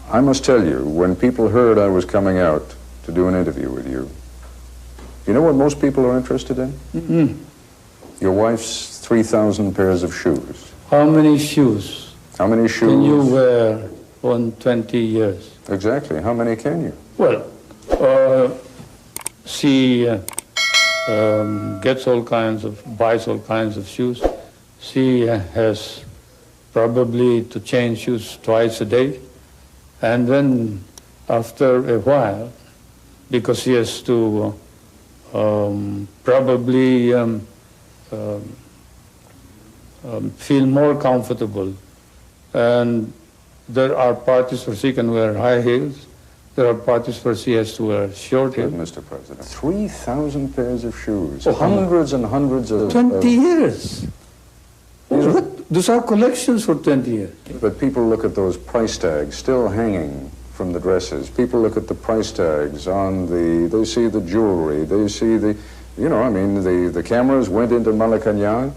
I must tell you, when people heard I was coming out to do an interview with you, you know what most people are interested in? Mm-hmm. Your wife's 3,000 pairs of shoes. How many shoes? How many shoes? Can you wear on 20 years? Exactly. How many can you? Well, she gets all kinds of, buys all kinds of shoes. She has probably to change shoes twice a day. And then after a while, because she has to probably feel more comfortable. And there are parties where she can wear high heels. There are parties where she has to wear short heels. Mr. President, 3,000 pairs of shoes, Oh, hundreds and hundreds of... 20 years. Those are collections for 20 years. But people look at those price tags still hanging from the dresses. People look at the price tags on the... They see the jewelry. They see the... You know, I mean, the cameras went into Malacanang,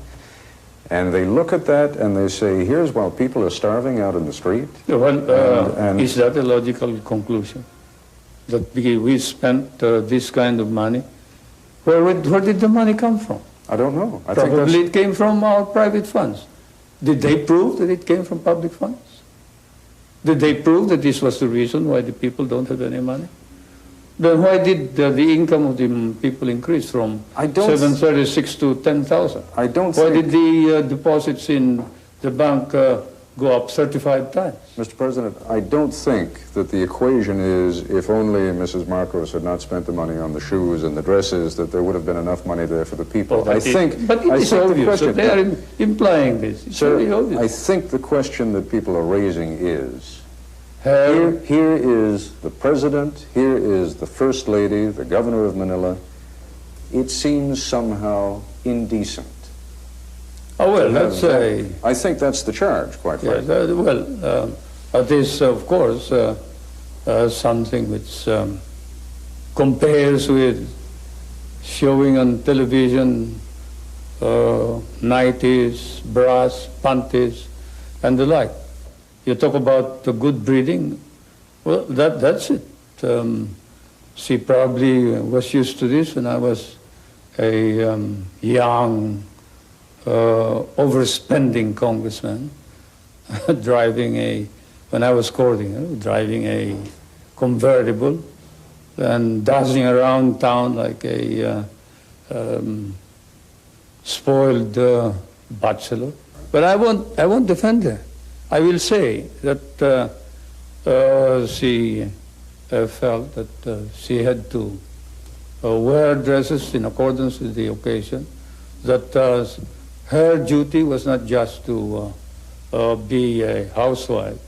and they look at that and they say, here's while people are starving out in the street. Well, is that a logical conclusion? That we spent this kind of money? Where did the money come from? I don't know. Probably it came from our private funds. Did they prove that it came from public funds? Did they prove that this was the reason why the people don't have any money? Then why did the income of the people increase from 736 to 10,000? I don't Why think... did the deposits in the bank go up 35 times? Mr. President, I don't think that the equation is if only Mrs. Marcos had not spent the money on the shoes and the dresses, that there would have been enough money there for the people. But it is obvious. So they are implying this. It's very obvious. I think the question that people are raising is, here is the President, here is the First Lady, the Governor of Manila. It seems somehow indecent. Oh, well, let's say... I think that's the charge, quite frankly. Well, that is, of course, something which compares with showing on television nighties, bras, panties, and the like. You talk about the good breeding, well, that's it. She probably was used to this when I was a young, overspending congressman, driving when I was courting, driving a convertible and dancing around town like a spoiled bachelor. But I won't defend her. I will say that she felt that she had to wear dresses in accordance with the occasion, that her duty was not just to be a housewife,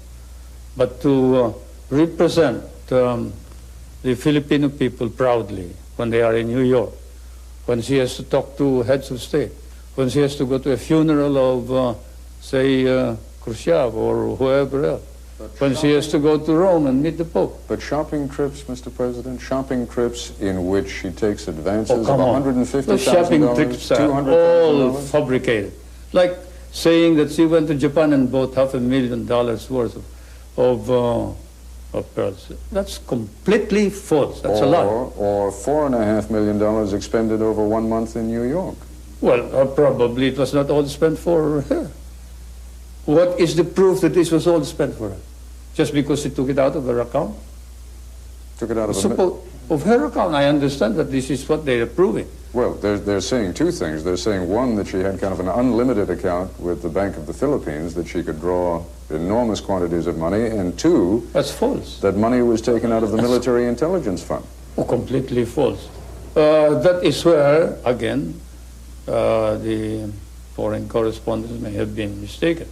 but to represent the Filipino people proudly when they are in New York, when she has to talk to heads of state, when she has to go to a funeral of, say, Khrushchev or whoever else, when she has to go to Rome and meet the Pope. But shopping trips, Mr. President, shopping trips in which she takes advances of $150,000, the shopping trips are all fabricated. Like saying that she went to Japan and bought $500,000 worth of pearls. That's completely false. That's a lie. Or $4.5 million expended over 1 month in New York. Well, probably it was not all spent for her. What is the proof that this was all spent for her? Just because she took it out of her account? Took it out of her account. I understand that this is what they're proving. Well, they're saying two things. They're saying, one, that she had kind of an unlimited account with the Bank of the Philippines, that she could draw enormous quantities of money, and two... That's false. That money was taken out of the Military Intelligence Fund. Oh, completely false. That is where, again, the foreign correspondents may have been mistaken.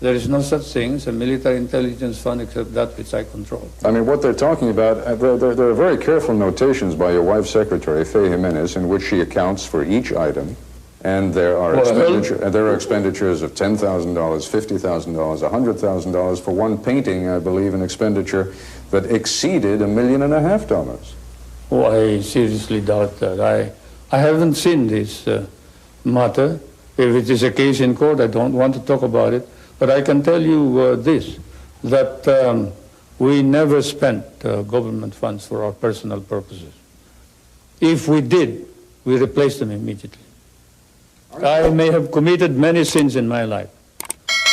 There is no such thing as a military intelligence fund except that which I control. I mean, what they're talking about, there are very careful notations by your wife's secretary, Faye Jimenez, in which she accounts for each item. And there are expenditures of $10,000, $50,000, $100,000 for one painting, I believe, an expenditure that exceeded $1.5 million. Oh, I seriously doubt that. I haven't seen this matter. If it is a case in court, I don't want to talk about it. But I can tell you this, that we never spent government funds for our personal purposes. If we did, we replaced them immediately. I may have committed many sins in my life,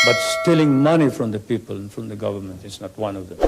but stealing money from the people and from the government is not one of them.